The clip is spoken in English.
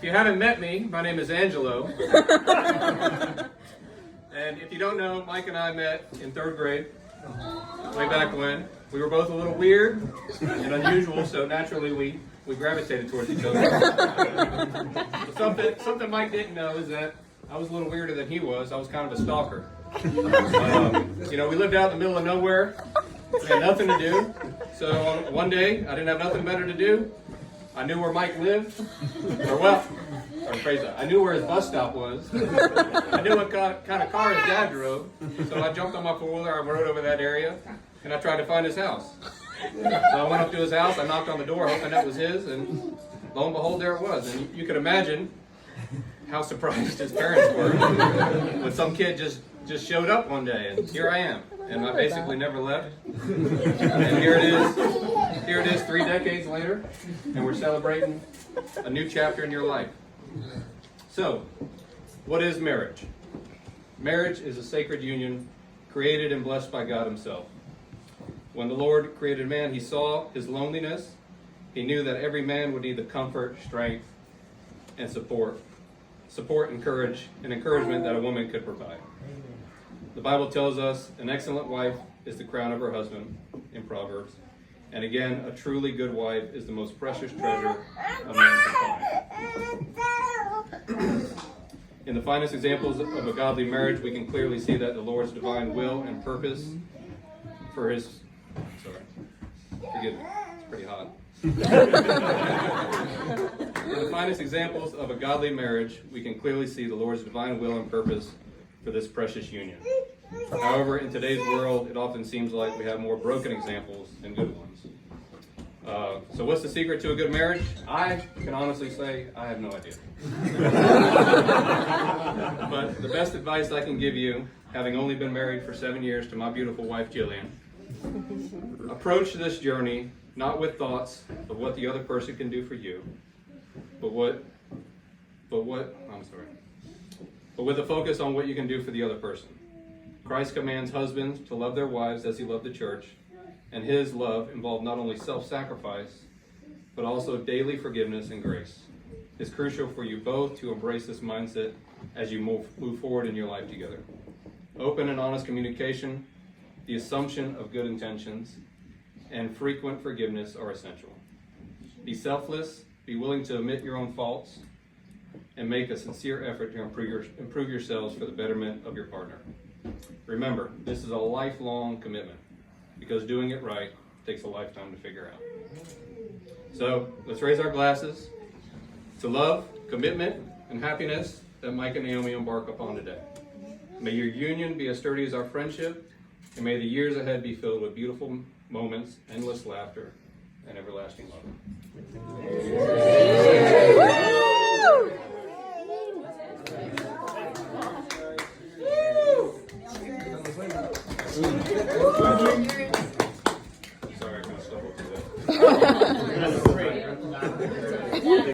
you haven't met me, my name is Angelo. And if you don't know, Mike and I met in 3rd grade, way back when. We were both a little weird and unusual, so naturally we gravitated towards each other. Something Mike didn't know is that I was a little weirder than he was. I was kind of a stalker. We lived out in the middle of nowhere. We had nothing to do. So one day, I didn't have nothing better to do. I knew where Mike lived. I knew where his bus stop was. I knew what kind of car his dad drove. So I jumped on my 4-wheeler, I rode over that area, and I tried to find his house. So I went up to his house, I knocked on the door, hoping that was his, and lo and behold, there it was. And you could imagine how surprised his parents were when some kid just showed up one day, and here I am. And I basically never left. And here it is 3 decades later, and we're celebrating a new chapter in your life. So, what is marriage? Marriage is a sacred union created and blessed by God himself. When the Lord created man, he saw his loneliness. He knew that every man would need the comfort, strength, and support, and encouragement that a woman could provide. The Bible tells us an excellent wife is the crown of her husband in Proverbs. And again, a truly good wife is the most precious treasure a man can find. In the finest examples of a godly marriage, we can clearly see that the Lord's divine will and purpose for his... Forgive me, it's pretty hot. In the finest examples of a godly marriage, we can clearly see the Lord's divine will and purpose for this precious union. However, in today's world, it often seems like we have more broken examples than good ones. So what's the secret to a good marriage? I can honestly say I have no idea. But the best advice I can give you, having only been married for 7 years to my beautiful wife, Jillian, approach this journey not with thoughts of what the other person can do for you, but with a focus on what you can do for the other person. Christ commands husbands to love their wives as he loved the church, and his love involved not only self-sacrifice, but also daily forgiveness and grace. It's crucial for you both to embrace this mindset as you move forward in your life together. Open and honest communication, the assumption of good intentions, and frequent forgiveness are essential. Be selfless, be willing to admit your own faults, and make a sincere effort to improve yourselves for the betterment of your partner. Remember, this is a lifelong commitment, because doing it right takes a lifetime to figure out. So, let's raise our glasses to love, commitment, and happiness that Mike and Naomi embark upon today. May your union be as sturdy as our friendship, and may the years ahead be filled with beautiful moments, endless laughter, and everlasting love.